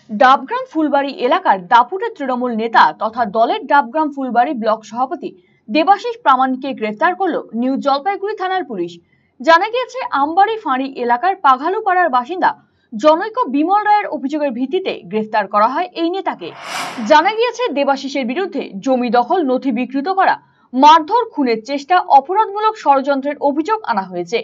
ডাবগ্রাম ফুলবাড়ি এলাকার দাপুটের তৃণমূল নেতা তথা দলের ডাবগ্রাম ফুলবাড়ি ব্লক সভাপতি দেবাশিস প্রামাণিককে গ্রেফতার করল নিউ জলপাইগুড়ি থানার পুলিশ। জানা গিয়েছে, আমবাড়ি ফাঁড়ি এলাকার পাঘালুপাড়ার বাসিন্দা জনৈক বিমল রায়ের অভিযোগের ভিত্তিতে গ্রেফতার করা হয় এই নেতাকে। জানা গিয়েছে, দেবাশিসের বিরুদ্ধে জমি দখল, নথি বিকৃত করা, মারধর, খুনের চেষ্টা, অপরাধমূলক ষড়যন্ত্রের অভিযোগ আনা হয়েছে।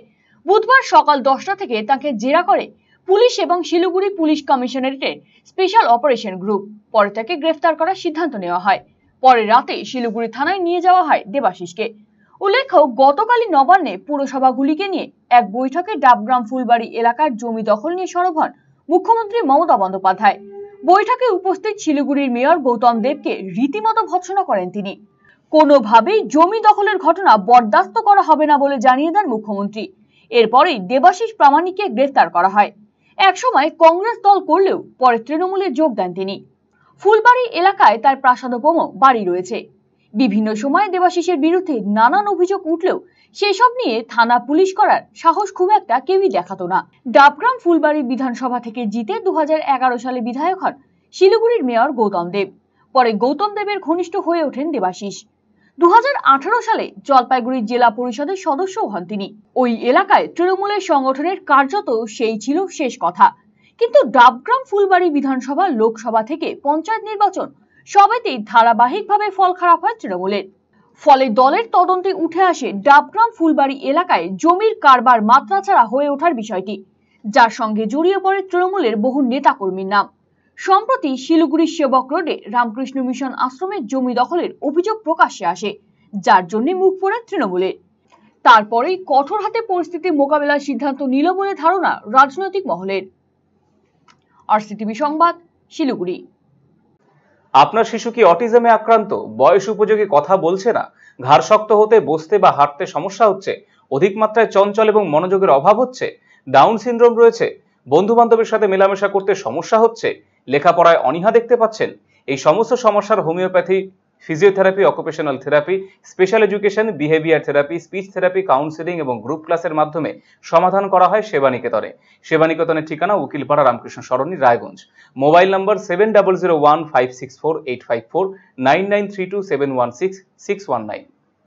বুধবার সকাল 10টা থেকে তাকে জেরা করে পুলিশ এবং শিলিগুড়ি পুলিশ কমিশনারেটের স্পেশাল অপারেশন গ্রুপ। পরে তাকে গ্রেফতার করার সিদ্ধান্ত নেওয়া হয়। পরে রাতে শিলিগুড়ি থানায় নিয়ে যাওয়া হয় দেবাশিসকে। উল্লেখ্য, গতকালই নবান্নে পুরসভাগুলিকে নিয়ে এক বৈঠকে ডাবগ্রাম ফুলবাড়ি এলাকার জমি দখল নিয়ে সরব হন মুখ্যমন্ত্রী মমতা বন্দ্যোপাধ্যায়। বৈঠকে উপস্থিত শিলিগুড়ির মেয়র গৌতম দেবকে রীতিমতো ভৎসনা করেন তিনি। কোনোভাবেই জমি দখলের ঘটনা বরদাস্ত করা হবে না বলে জানিয়ে দেন মুখ্যমন্ত্রী। এরপরেই দেবাশিস প্রামাণিককে গ্রেফতার করা হয়। একসময় কংগ্রেস দল করলেও পরে তৃণমূলে যোগ দেন তিনি। ফুলবাড়ি এলাকায় তার প্রাসাদোপম বাড়ি রয়েছে। বিভিন্ন সময় দেবাশিসের বিরুদ্ধে নানান অভিযোগ উঠলেও সেসব নিয়ে থানা পুলিশ করার সাহস খুব একটা কেউই দেখাতো না। ডাবগ্রাম ফুলবাড়ি বিধানসভা থেকে জিতে 2011 সালে বিধায়ক হন শিলিগুড়ির মেয়র গৌতম দেব। পরে গৌতম দেবের ঘনিষ্ঠ হয়ে ওঠেন দেবাশিস। 2018 সালে জলপাইগুড়ি জেলা পরিষদের সদস্যও হন তিনি। ওই এলাকায় তৃণমূলের সংগঠনের কার্যত সেই ছিল শেষ কথা। কিন্তু ডাবগ্রাম ফুলবাড়ি বিধানসভা, লোকসভা থেকে পঞ্চায়েত নির্বাচন সবেতেই ধারাবাহিকভাবে ফল খারাপ হয় তৃণমূলের। ফলে দলের তদন্তে উঠে আসে ডাবগ্রাম ফুলবাড়ি এলাকায় জমির কারবার মাত্রাছাড়া হয়ে ওঠার বিষয়টি, যার সঙ্গে জড়িয়ে পড়ে তৃণমূলের বহু নেতাকর্মীর নাম। সম্প্রতি শিলিগুড়ির সেবক রোডে রামকৃষ্ণ মিশন আশ্রমের জমি দখলের অভিযোগ প্রকাশ্যে আসে, যার জন্য মুখ পোড়ে তৃণমূলের। তারপরেই কঠোর হাতে পরিস্থিতি মোকাবেলার সিদ্ধান্ত নিল বলে ধারণা রাজনৈতিক মহলের। আরসিটিভি সংবাদ, শিলিগুড়ি। আপনার শিশু কি অটিজমে আক্রান্ত? বয়স উপযোগী কথা বলছে না, ঘাড় শক্ত হতে, বসতে বা হাঁটতে সমস্যা হচ্ছে, অধিক মাত্রায় চঞ্চল এবং মনোযোগের অভাব হচ্ছে, ডাউন সিনড্রোম রয়েছে, বন্ধু বান্ধবের সাথে মেলামেশা করতে সমস্যা হচ্ছে, লেখাপড়ায় অনীহা দেখতে পাচ্ছেন? এই সমস্ত সমস্যার homeopathy, physiotherapy, occupational therapy, special education, behaviour therapy, speech therapy, counselling এবং গ্রুপ ক্লাসের মাধ্যমে সমাধান করা হয় সেবানিকেতনে। সেবানিকেতনের ঠিকানা উকিলপাড়া, রামকৃষ্ণ সরণি, রায়গঞ্জ। Mobile number 7001564854, 9932716619।